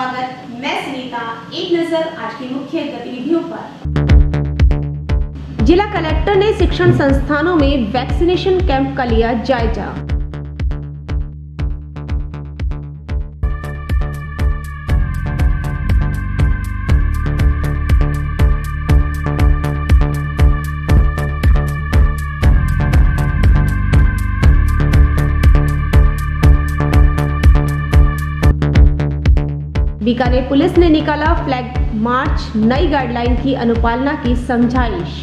स्वागत। मैं सुनीता। एक नजर आज की मुख्य गतिविधियों पर। जिला कलेक्टर ने शिक्षण संस्थानों में वैक्सीनेशन कैंप का लिया जायजा। बीकानेर पुलिस ने निकाला फ्लैग मार्च, नई गाइडलाइन की अनुपालना की समझाइश।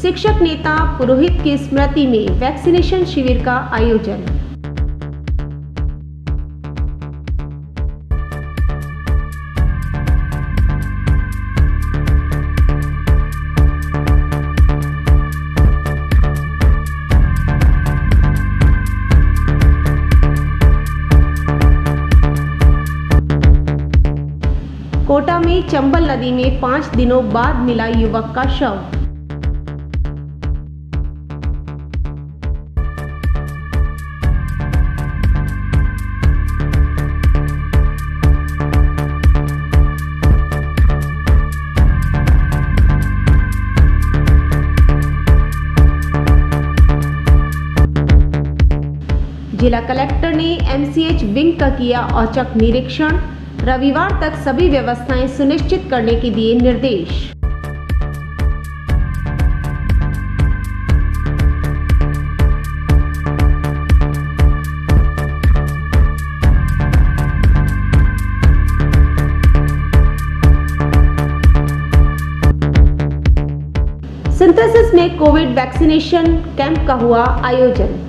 शिक्षक नेता पुरोहित की स्मृति में वैक्सीनेशन शिविर का आयोजन। कोटा में चंबल नदी में 5 दिनों बाद मिला युवक का शव। जिला कलेक्टर ने एमसीएच विंग का किया औचक निरीक्षण। रविवार तक सभी व्यवस्थाएं सुनिश्चित करने के दिए निर्देश। सिंथेसिस में कोविड वैक्सीनेशन कैंप का हुआ आयोजन।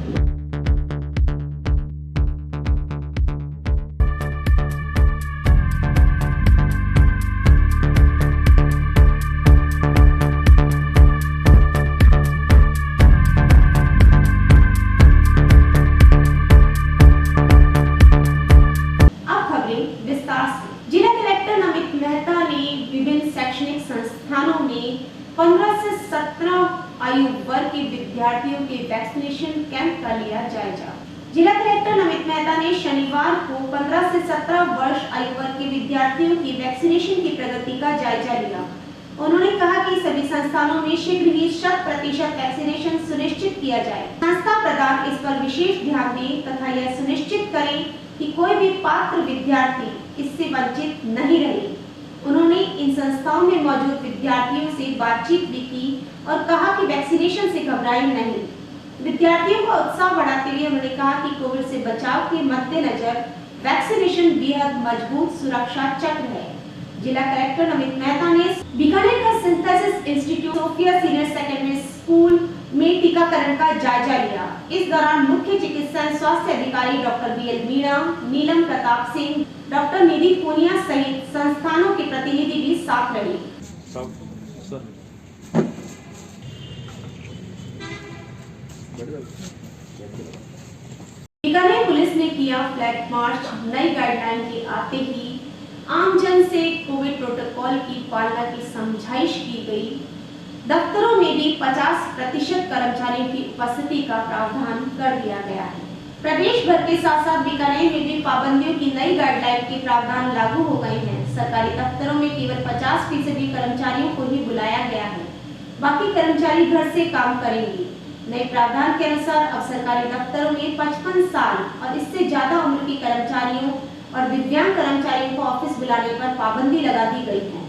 जिला कलेक्टर नमित मेहता ने विभिन्न शैक्षणिक संस्थानों में 15 से 17 आयु वर्ग के विद्यार्थियों के वैक्सीनेशन कैंप का लिया जायजा। जिला कलेक्टर नमित मेहता ने शनिवार को 15 से 17 वर्ष आयु वर्ग के विद्यार्थियों की वैक्सीनेशन की प्रगति का जायजा लिया। उन्होंने कहा कि सभी संस्थानों में शीघ्र ही 100% वैक्सीनेशन सुनिश्चित किया जाए। संस्था प्रधान इस पर विशेष ध्यान दें तथा यह सुनिश्चित करें कि कोई भी पात्र विद्यार्थी इससे वंचित नहीं रहे। उन्होंने इन संस्थाओं में मौजूद विद्यार्थियों से बातचीत भी की और कहा कि वैक्सीनेशन से घबराएं नहीं। विद्यार्थियों का उत्साह बढ़ाते हुए उन्होंने कहा कि कोविड से बचाव के मद्देनजर वैक्सीनेशन बेहद मजबूत सुरक्षा चक्र है। जिला कलेक्टर नमित मेहता ने बीकानेर का synthesis institute Sophia senior secondary school में टीकाकरण का जायजा लिया। इस दौरान मुख्य चिकित्सा स्वास्थ्य अधिकारी डॉक्टर बीएल मीणा, नीलम प्रताप सिंह, डॉक्टर निधि पूनिया सहित संस्थानों के प्रतिनिधि भी साथ रहे। बीकानेर पुलिस ने किया फ्लैग मार्च, नई गाइडलाइन के आते ही आमजन से कोविड प्रोटोकॉल की पालना की समझाइश की गई। दफ्तरों में भी 50% कर्मचारियों की उपस्थिति का प्रावधान कर दिया गया है। प्रदेश भर के साथ साथ बीकानेर में भी पाबंदियों की नई गाइडलाइन के प्रावधान लागू हो गए हैं। सरकारी दफ्तरों में केवल 50% कर्मचारियों को ही बुलाया गया है, बाकी कर्मचारी घर से काम करेंगे। नए प्रावधान के अनुसार अब सरकारी दफ्तरों में 55 साल और इससे ज्यादा उम्र के कर्मचारियों और दिव्यांग कर्मचारियों को ऑफिस बुलाने पर पाबंदी लगा दी गई है।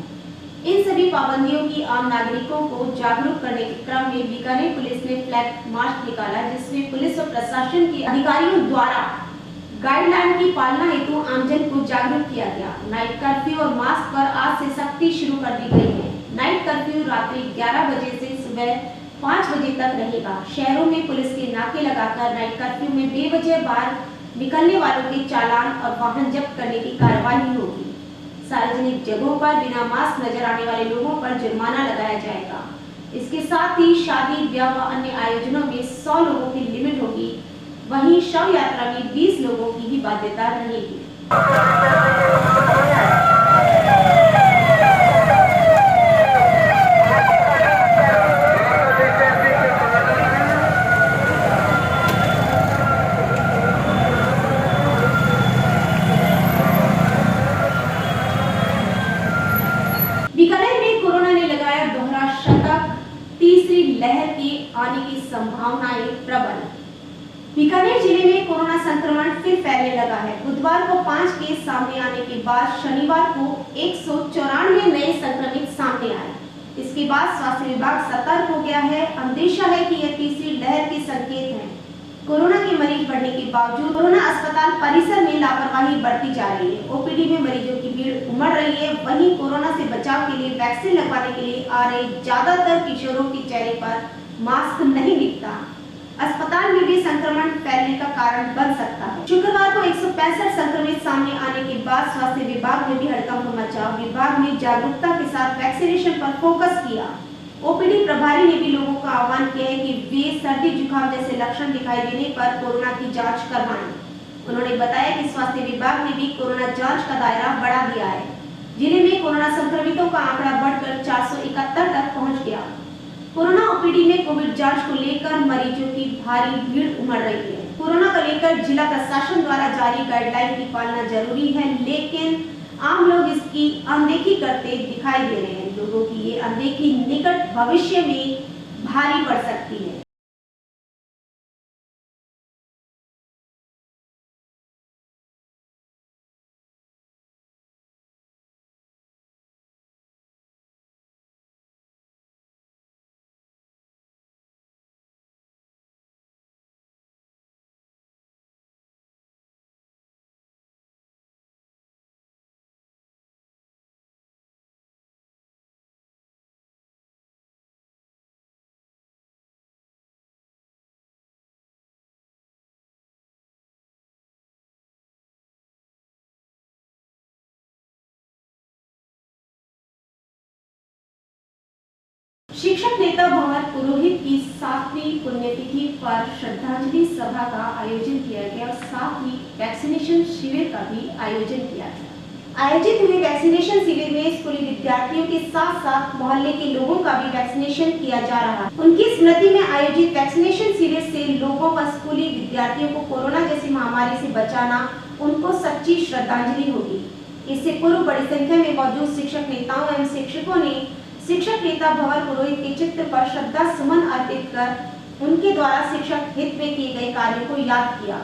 इन सभी पाबंदियों की आम नागरिकों को जागरूक करने के क्रम में बीकानेर पुलिस ने फ्लैग मार्च निकाला, जिसमें पुलिस और प्रशासन के अधिकारियों द्वारा गाइडलाइन की पालना हेतु आमजन को जागरूक किया गया। नाइट कर्फ्यू और मास्क पर आज से सख्ती शुरू कर दी गई है। नाइट कर्फ्यू रात्रि 11 बजे से सुबह 5 बजे तक रहेगा। शहरों में पुलिस के नाके लगाकर नाइट कर्फ्यू में बेवजह बाहर निकलने वालों के चालान और वाहन जब्त करने की कार्रवाई होगी। सार्वजनिक जगहों पर बिना मास्क नजर आने वाले लोगों पर जुर्माना लगाया जाएगा। इसके साथ ही शादी, ब्याह व अन्य आयोजनों में 100 लोगों की लिमिट होगी। वहीं शव यात्रा में 20 लोगों की ही बाध्यता रहेगी। बीकानेर में कोरोना ने लगाया दोहरा शतक, तीसरी लहर के आने की संभावनाएं प्रबल। बीकानेर जिले में कोरोना संक्रमण फिर फैलने लगा है। बुधवार को 5 केस सामने आने के बाद शनिवार को 194 नए संक्रमित सामने आए। इसके बाद स्वास्थ्य विभाग सतर्क हो गया है। अंदेशा है कि यह तीसरी लहर के संकेत हैं। कोरोना के मरीज बढ़ने के बावजूद कोरोना अस्पताल परिसर में लापरवाही बरती जा रही है। ओपीडी में मरीजों की भीड़ उमड़ रही है। वहीं कोरोना से बचाव के लिए वैक्सीन लगवाने के लिए आ रहे ज्यादातर किशोरों के चेहरे पर मास्क नहीं दिखता। अस्पताल में भी संक्रमण फैलने का कारण बन सकता है। शुक्रवार को 165 संक्रमित सामने आने के बाद स्वास्थ्य विभाग में भी हड़कंप मचा। विभाग ने जागरूकता के साथ वैक्सीनेशन पर फोकस किया। ओपीडी प्रभारी ने भी लोगों का आह्वान किया है कि वे सर्दी जुकाम जैसे लक्षण दिखाई देने पर कोरोना की जांच करवाएं। उन्होंने बताया कि स्वास्थ्य विभाग ने भी कोरोना जांच का दायरा बढ़ा दिया है। जिले में कोरोना संक्रमितों का आंकड़ा बढ़कर 471 तक पहुंच गया। कोरोना ओपीडी में कोविड जांच को लेकर मरीजों की भारी भीड़ उमड़ रही है। कोरोना को लेकर जिला प्रशासन द्वारा जारी गाइडलाइन की पालना जरूरी है, लेकिन आम लोग इसकी अनदेखी करते दिखाई दे रहे हैं। लोगों की ये अनदेखी निकट भविष्य में भारी पड़ सकती है। शिक्षक नेता भंवर पुरोहित की 7वीं पुण्यतिथि पर श्रद्धांजलि सभा का आयोजन किया गया और साथ ही वैक्सीनेशन शिविर का भी आयोजन किया गया। आयोजित हुए वैक्सीनेशन शिविर में स्कूली विद्यार्थियों के साथ साथ मोहल्ले के लोगों का भी वैक्सीनेशन किया जा रहा है। उनकी स्मृति में आयोजित वैक्सीनेशन शिविर से लोगों व स्कूली विद्यार्थियों को कोरोना जैसी महामारी से बचाना उनको सच्ची श्रद्धांजलि होगी। इससे पूर्व बड़ी संख्या में मौजूद शिक्षक नेताओं एवं शिक्षकों ने शिक्षक नेता भंवर पुरोहित के चित्र पर श्रद्धा सुमन अर्पित कर उनके द्वारा शिक्षक हित में किए गए कार्यों को याद किया।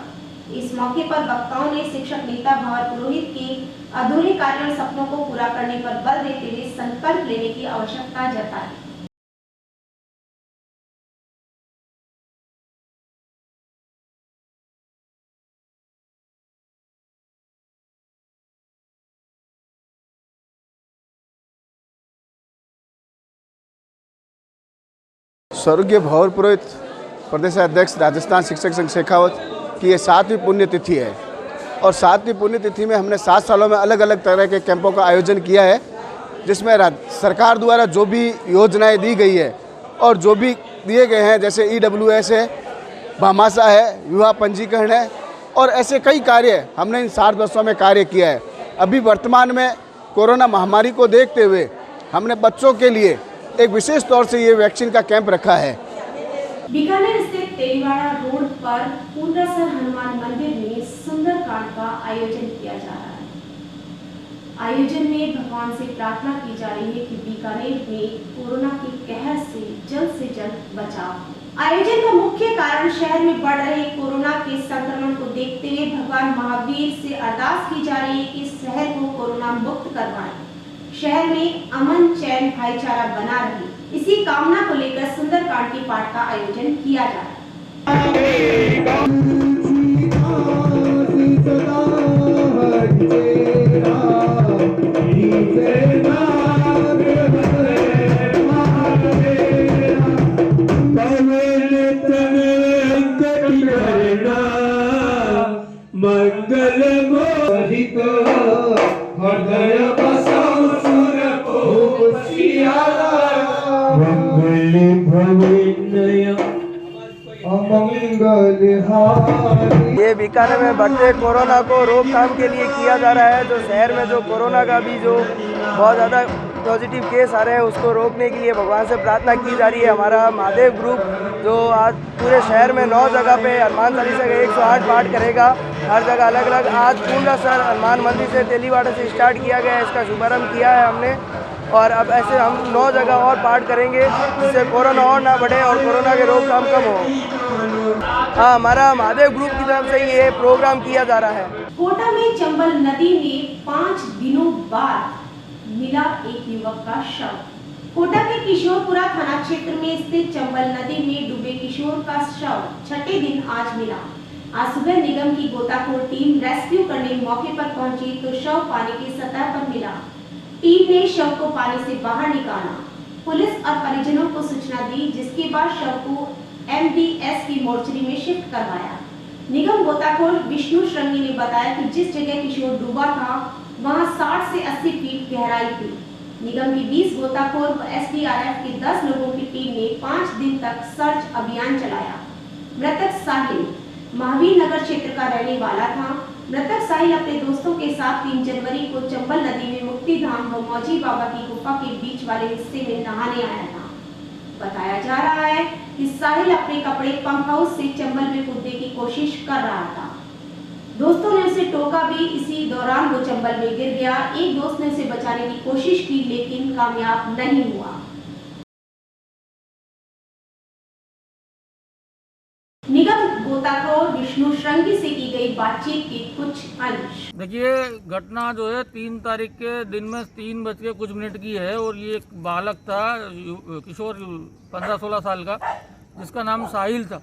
इस मौके पर वक्ताओं ने शिक्षक नेता भंवर पुरोहित के अधूरे कार्यों और सपनों को पूरा करने पर बल देते हुए संकल्प लेने की आवश्यकता जताई। स्वर्गीय भंवर पुरोहित प्रदेशाध्यक्ष राजस्थान शिक्षक संघ शेखावत की ये 7वीं पुण्यतिथि है और 7वीं पुण्यतिथि में हमने 7 सालों में अलग अलग तरह के कैंपों का आयोजन किया है, जिसमें सरकार द्वारा जो भी योजनाएं दी गई है और जो भी दिए गए हैं, जैसे EWS है, भामाशाह है, विवाह पंजीकरण है और ऐसे कई कार्य हमने इन 7 वर्षों में कार्य किया है। अभी वर्तमान में कोरोना महामारी को देखते हुए हमने बच्चों के लिए एक विशेष तौर से ये वैक्सीन का कैंप रखा है। बीकानेर स्थित तेलीवाड़ा रोड पर पूर्णासर हनुमान मंदिर में सुंदरकांड का आयोजन किया जा रहा है। आयोजन में भगवान से प्रार्थना की जा रही है कि बीकानेर में कोरोना के कहर से जल्द बचाव हो। आयोजन का मुख्य कारण शहर में बढ़ रहे कोरोना के संक्रमण को देखते हुए भगवान महावीर से अरदास की जा रही है कि शहर को कोरोना मुक्त करवाएं, शहर में अमन चैन भाईचारा बना रहे। इसी कामना को लेकर सुंदरकांड के पाठ का आयोजन किया जा रहा ये बीकानेर में बढ़ते कोरोना को रोकथाम के लिए किया जा रहा है। जो शहर में जो कोरोना का भी जो बहुत ज़्यादा पॉजिटिव केस आ रहे हैं उसको रोकने के लिए भगवान से प्रार्थना की जा रही है। हमारा महादेव ग्रुप जो आज पूरे शहर में 9 जगह पे हनुमान चालीसा का 108 पाठ करेगा, हर जगह अलग अलग। आज पूर्णसर हनुमान मंदिर से तेलीवाड़ा से स्टार्ट किया गया है, इसका शुभारम्भ किया है हमने और अब ऐसे हम 9 जगह और पाठ करेंगे जिससे कोरोना और ना बढ़े और कोरोना के रोकथाम कम हो। हाँ, हमारा महादेव ग्रुप की तरफ से ये प्रोग्राम किया जा रहा है। कोटा में चंबल नदी में 5 दिनों बाद मिला एक युवक का शव। कोटा के किशोरपुरा थाना क्षेत्र में स्थित चंबल नदी में डूबे किशोर का शव छठे दिन आज मिला। आज सुबह निगम की गोताखोर टीम रेस्क्यू करने मौके पर पहुंची तो शव पानी की सतह पर मिला। टीम ने शव को पानी से बाहर निकाला। पुलिस और परिजनों को सूचना दी, जिसके बाद शव को एमडीएस की मोर्चरी में शिफ्ट करवाया। निगम गोताखोर विष्णु श्रृंगी ने बताया कि जिस जगह किशोर डूबा था वहां 60 से 80 फीट गहराई थी। निगम की 20 गोताखोर व एसडीआरएफ की 10 लोगों की टीम ने 5 दिन तक सर्च अभियान चलाया। मृतक साहिल महावीर नगर क्षेत्र का रहने वाला था। मृतक साहिल अपने दोस्तों के साथ 3 जनवरी को चंबल नदी में मुक्तिधाम व मौजी बाबा की गुफा के बीच वाले हिस्से में नहाने आया था। बताया जा रहा है कि साहिल अपने कपड़े पंप हाउस से चंबल में कूदने की कोशिश कर रहा था। दोस्तों ने उसे टोका भी, इसी दौरान वो चंबल में गिर गया। एक दोस्त ने उसे बचाने की कोशिश की लेकिन कामयाब नहीं हुआ। निगम गोताखोर विष्णु श्रृंगी से की गई बातचीत के कुछ अंश। देखिए, घटना जो है 3 तारीख के दिन में 3:00 की है और ये एक बालक था, किशोर 15-16 साल का, जिसका नाम साहिल था।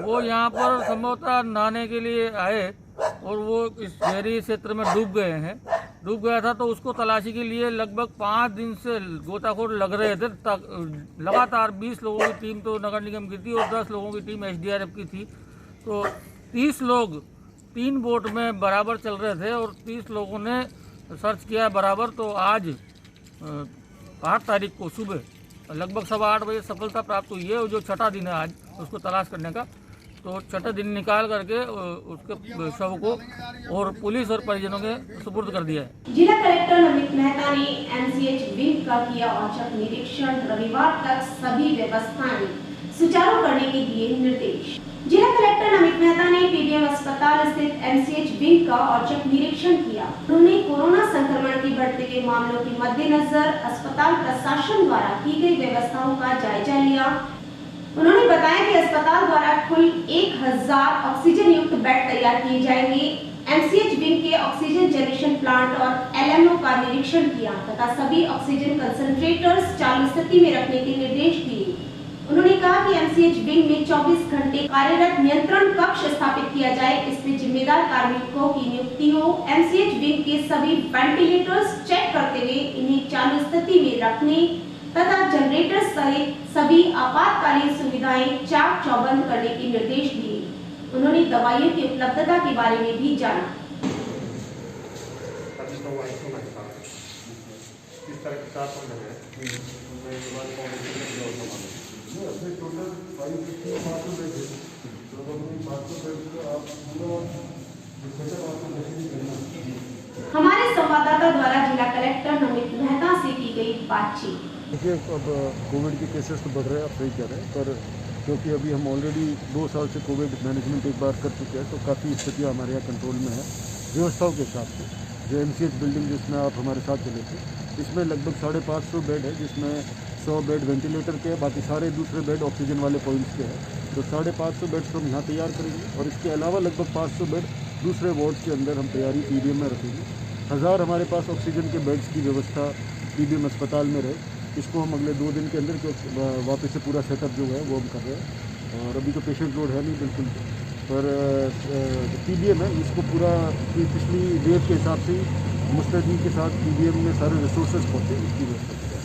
वो यहाँ पर संभवतः नहाने के लिए आए और वो इस शहरी क्षेत्र में डूब गया था तो उसको तलाशी के लिए लगभग 5 दिन से गोताखोर लग रहे थे। लगातार 20 लोगों की टीम तो नगर निगम की थी और 10 लोगों की टीम एसडीआरएफ की थी। तो 30 लोग 3 बोट में बराबर चल रहे थे और 30 लोगों ने सर्च किया बराबर। तो आज 8 तारीख को सुबह लगभग 8:15 बजे सफलता प्राप्त हुई है और जो छठा दिन है आज उसको तलाश करने का। तो छठे दिन निकाल करके उसके शव को और पुलिस और परिजनों के सुपुर्द कर दिया है। जिला कलेक्टर नमित मेहता ने एमसीएच विंग का किया औचक निरीक्षण। रविवार तक सभी व्यवस्थाएं सुचारू करने के दिए निर्देश। जिला कलेक्टर नमित मेहता ने पीबीएम अस्पताल स्थित एमसीएच विंग का औचक निरीक्षण किया। उन्होंने कोरोना संक्रमण के बढ़ते हुए मामलों के मद्देनजर अस्पताल प्रशासन द्वारा की गई व्यवस्थाओं का जायजा लिया। उन्होंने बताया कि अस्पताल द्वारा कुल 1000 ऑक्सीजन युक्त बेड तैयार किए जाएंगे। एमसीएच विंग के ऑक्सीजन जनरेशन प्लांट और एलएमओ का निरीक्षण किया तथा सभी ऑक्सीजन कंसंट्रेटर्स चालू स्थिति में रखने के निर्देश दिए। उन्होंने कहा कि एमसीएच विंग में 24 घंटे कार्यरत नियंत्रण कक्ष स्थापित किया जाए, इसमें जिम्मेदार कार्मिकों की नियुक्ति हो। एमसीएच विंग के सभी वेंटिलेटर्स चेक करते हुए इन्हें चालू स्थिति में रखने तथा जनरेटर सहित सभी आपातकालीन सुविधाएं चाक चौबंद करने के निर्देश दिए। उन्होंने दवाइयों की उपलब्धता के बारे में भी जाना। हमारे संवाददाता द्वारा जिला कलेक्टर नमित मेहता से की गई बातचीत। देखिए, अब कोविड के केसेस तो बढ़ रहे हैं, आप सही कह रहे हैं, पर क्योंकि अभी हम ऑलरेडी 2 साल से कोविड मैनेजमेंट एक बार कर चुके हैं तो काफ़ी स्थितियाँ हमारे यहाँ कंट्रोल में है। व्यवस्थाओं के हिसाब से जो एमसीएच बिल्डिंग जिसमें आप हमारे साथ चले थे, इसमें लगभग 550 बेड है, जिसमें 100 बेड वेंटिलेटर के हैं, बाकी सारे दूसरे बेड ऑक्सीजन वाले पॉइंट्स के हैं। तो 550 बेड्स हम यहाँ तैयार करेंगे और इसके अलावा लगभग 500 बेड दूसरे वार्ड्स के अंदर हम तैयारी पीबीएम में रखेंगे। 1000 हमारे पास ऑक्सीजन के बेड्स की व्यवस्था पीबीएम अस्पताल में रहे। इसको हम अगले 2 दिन के अंदर वापस से पूरा सेटअप जो है वो हम कर रहे हैं। और अभी तो पेशेंट लोड है नहीं बिल्कुल, पर पीबीएम है, इसको पूरा पिछली वेव के हिसाब से मुस्तैदी के साथ पीबीएम में सारे रिसोर्सेज पहुँचे, इसकी व्यवस्था की जाए।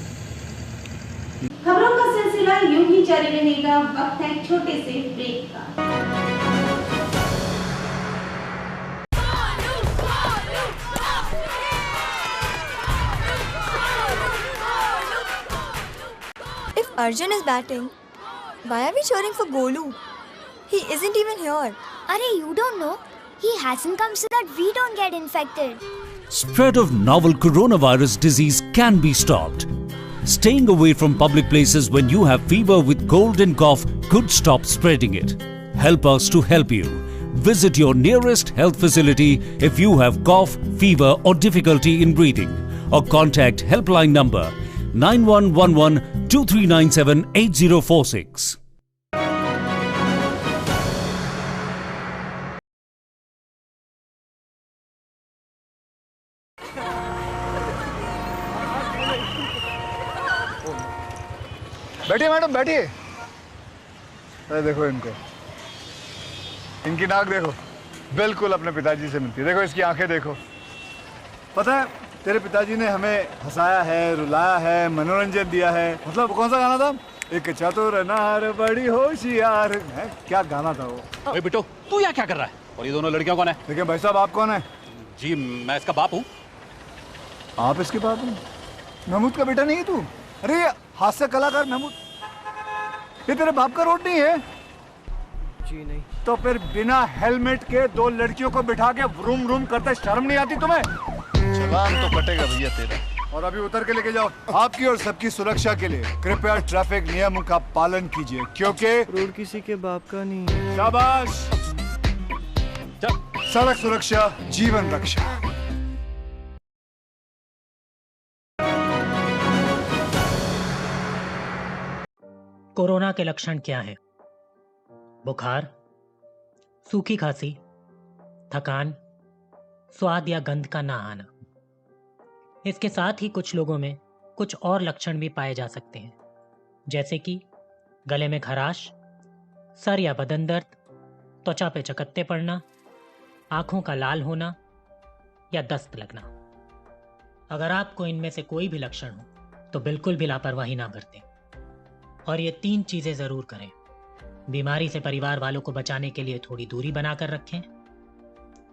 खबरों का सिलसिला यूं ही जारी रहेगा। वक्त है छोटे से ब्रेक का। If Arjun is batting, why are we cheering for Golu? He isn't even here. Arey, you don't know? He hasn't come so that we don't get infected. Spread of novel coronavirus disease can be stopped. Staying away from public places when you have fever with cold and cough could stop spreading it. Help us to help you. Visit your nearest health facility if you have cough, fever or difficulty in breathing, or contact helpline number 9111 2397 8046. बैठिए madam बैठिए। अरे देखो इनको, इनकी नाक देखो, बिल्कुल अपने पिताजी से मिलती है। देखो इसकी आंखें देखो। पता है तेरे पिताजी ने हमें हंसाया है, रुलाया है, मनोरंजन दिया है। मतलब कौन सा गाना था? एक चतुर नार बड़ी होशियार है, क्या गाना था वो? ओए बेटो, तू यहाँ क्या कर रहा है? और ये दोनों लड़कियां कौन है? देखिए भाई साहब, आप कौन है? जी मैं इसका बाप हूँ। आप इसके बाप हैं? महमूद का बेटा नहीं है तू? अरे हास्य कलाकार महमूद, ये तेरे बाप का रोड नहीं है? जी नहीं। तो फिर बिना हेलमेट के दो लड़कियों को बिठा के व्रूम व्रूम करते शर्म नहीं आती तुम्हें? चालान तो कटेगा भैया तेरा। और अभी उतर के लेके जाओ। आपकी और सबकी सुरक्षा के लिए कृपया ट्रैफिक नियमों का पालन कीजिए, क्योंकि रोड किसी के बाप का नहीं है। शाबाश। सड़क सुरक्षा जीवन रक्षा। कोरोना के लक्षण क्या हैं? बुखार, सूखी खांसी, थकान, स्वाद या गंध का ना आना। इसके साथ ही कुछ लोगों में कुछ और लक्षण भी पाए जा सकते हैं, जैसे कि गले में खराश, सर या बदन दर्द, त्वचा पे चकत्ते पड़ना, आंखों का लाल होना या दस्त लगना। अगर आपको इनमें से कोई भी लक्षण हो तो बिल्कुल भी लापरवाही ना बरतें और ये 3 चीजें जरूर करें। बीमारी से परिवार वालों को बचाने के लिए थोड़ी दूरी बनाकर रखें,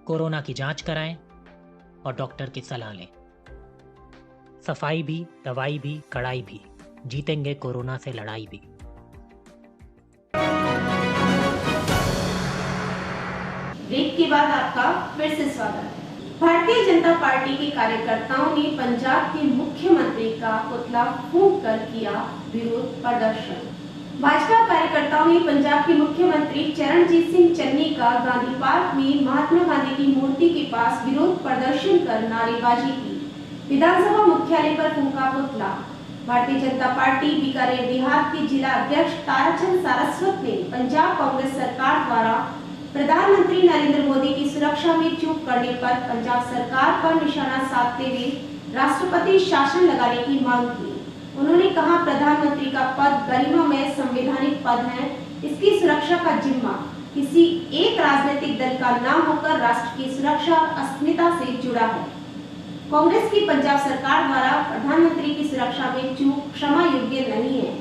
कोरोना की जांच कराएं और डॉक्टर की सलाह लें। सफाई भी, दवाई भी, कड़ाई भी, जीतेंगे कोरोना से लड़ाई भी। ब्रेक के बाद आपका फिर से स्वागत है। भारतीय जनता पार्टी के कार्यकर्ताओं ने पंजाब के मुख्यमंत्री का पुतला फूंक कर किया विरोध प्रदर्शन। भाजपा कार्यकर्ताओं ने पंजाब के मुख्यमंत्री चरणजीत सिंह चन्नी का गांधी पार्क में महात्मा गांधी की मूर्ति के पास विरोध प्रदर्शन कर नारेबाजी की। विधानसभा मुख्यालय पर फूंका पुतला। भारतीय जनता पार्टी बीकानेर देहात के जिला अध्यक्ष ताराचंद सारस्वत ने पंजाब कांग्रेस सरकार द्वारा प्रधानमंत्री नरेंद्र मोदी की सुरक्षा में चूक करने पर पंजाब सरकार पर निशाना साधते हुए राष्ट्रपति शासन लगाने की मांग की। उन्होंने कहा, प्रधानमंत्री का पद गरिमामय संवैधानिक पद है। इसकी सुरक्षा का जिम्मा किसी एक राजनीतिक दल का न होकर राष्ट्र की सुरक्षा अस्मिता से जुड़ा है। कांग्रेस की पंजाब सरकार द्वारा प्रधानमंत्री की सुरक्षा में चूक क्षमा योग्य नहीं है,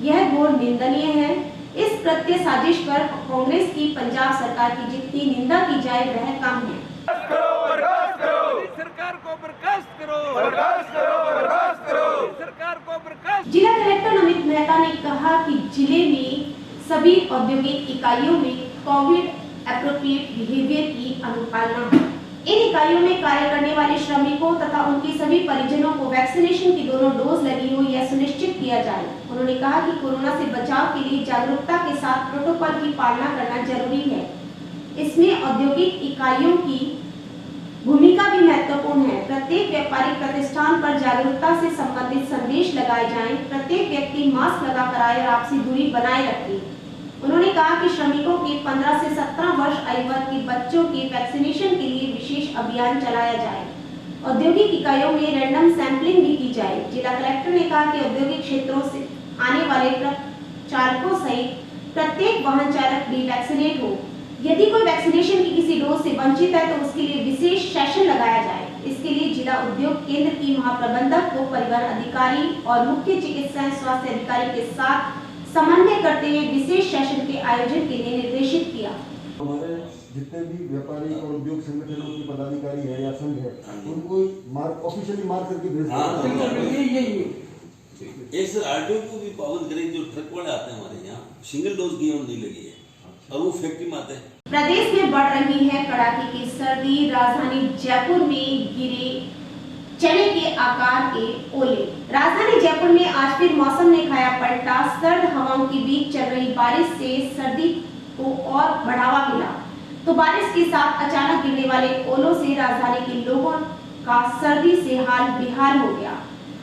यह घोर निंदनीय है। इस प्रत्यय साजिश पर कांग्रेस की पंजाब सरकार की जितनी निंदा की जाए वह कम है। सरकार को बर्खास्त करो, बर्खास्त करो, बर्खास्त करो, सरकार को बर्खास्त। जिला कलेक्टर अमित मेहता ने कहा कि जिले में सभी औद्योगिक इकाइयों में कोविड एप्रोप्रिएट बिहेवियर की अनुपालना है। इन इकाइयों में कार्य करने वाले श्रमिकों तथा उनके सभी परिजनों को वैक्सीनेशन की दोनों डोज लगी हो यह सुनिश्चित किया जाए। उन्होंने कहा कि कोरोना से बचाव के लिए जागरूकता के साथ प्रोटोकॉल की पालना करना जरूरी है। इसमें औद्योगिक इकाइयों की भूमिका भी महत्वपूर्ण है। प्रत्येक व्यापारिक प्रतिष्ठान पर जागरूकता से संबंधित संदेश लगाए जाएं। प्रत्येक व्यक्ति मास्क लगाकर आए और आपसी दूरी बनाए रखे। उन्होंने कहा कि श्रमिकों के 15 से 17 वर्ष आयु वर्ग के बच्चों के वैक्सीनेशन के लिए विशेष अभियान चलाया जाए। औद्योगिक इकाइयों में रैंडम सैंपलिंग भी की जाए। जिला कलेक्टर ने कहा कि औद्योगिक क्षेत्रों से आने वाले ट्रक चालकों सहित प्रत्येक वाहन चालक भी वैक्सीनेट हो। यदि कोई वैक्सीनेशन की किसी डोज से वंचित है तो उसके लिए विशेष सेशन लगाया जाए। इसके लिए जिला उद्योग केंद्र की महाप्रबंधक को परिवहन अधिकारी और मुख्य चिकित्सा एवं स्वास्थ्य अधिकारी के साथ समन्वय करते हुए विशेष सेशन के आयोजन के लिए निर्देशित किया। हमारे जितने भी व्यापारी और उद्योग संगठनों के पदाधिकारी है या संघ है, उनको मार्क ऑफिशियली मार्क करके भेज एक सर आरटीओ को भी पाबंद करें, जो ट्रक वाले आते हैं हमारे यहाँ सिंगल डोज की नहीं लगी है। और वो फेंकती मारते हैं। प्रदेश में बढ़ रही है कड़ाके की सर्दी। राजधानी जयपुर में गिरे चने के आकार के ओले। राजधानी जयपुर में आज फिर मौसम ने खाया पलटा। सर्द हवाओं के बीच चल रही बारिश से सर्दी को और बढ़ावा मिला, तो बारिश के साथ अचानक गिरने वाले ओलों से राजधानी के लोगों का सर्दी से हाल बेहाल हो गया।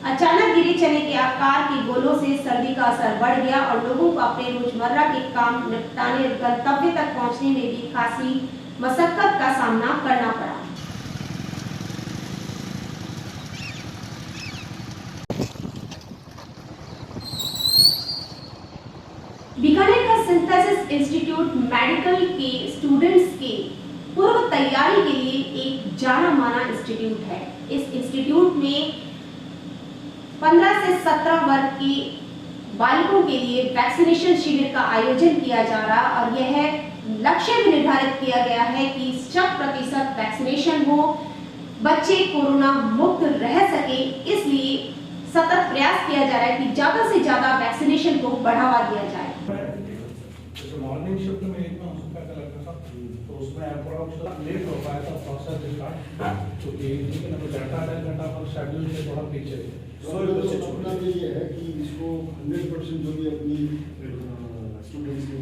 अचानक गिरे चने के आकार के गोलों से सर्दी का असर बढ़ गया और लोगों को अपने रोजमर्रा के काम निपटाने गंतव्य तक पहुंचने में भी खासी मशक्कत का सामना करना पड़ा। बीकानेर का सिंथेसिस इंस्टीट्यूट मेडिकल के स्टूडेंट्स के पूर्व तैयारी के लिए एक जाना माना इंस्टीट्यूट है। इस इंस्टीट्यूट में 15 से 17 वर्ग के बालिकों के लिए वैक्सीनेशन शिविर का आयोजन किया जा रहा और यह लक्ष्य भी निर्धारित किया गया है कि 100% वैक्सीनेशन हो, बच्चे कोरोना मुक्त रह सके। इसलिए सतत प्रयास किया जा रहा है कि ज्यादा से ज्यादा वैक्सीनेशन को बढ़ावा दिया जाए। मॉर्निंग शिफ्ट में एक में उसका क्या लगता था, तो उसमें अप्रोक्स लेट हो पाया था प्रोसेस स्टार्ट, क्योंकि लेकिन अभी डाटा पर शेड्यूल से थोड़ा पीछे। अपना ये है कि इसको 100% जो भी अपनी स्टूडेंट्स की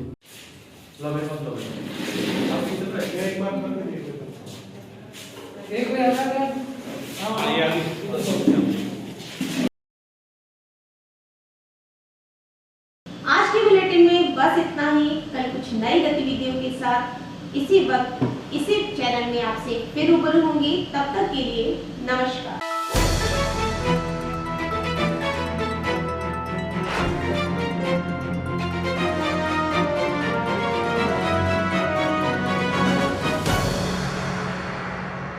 एक बार आज के बुलेटिन में बस इतना ही। कल कुछ नई गतिविधियों के साथ इसी वक्त इसी चैनल में आपसे फिर रूबरू होंगी। तब तक के लिए नमस्कार।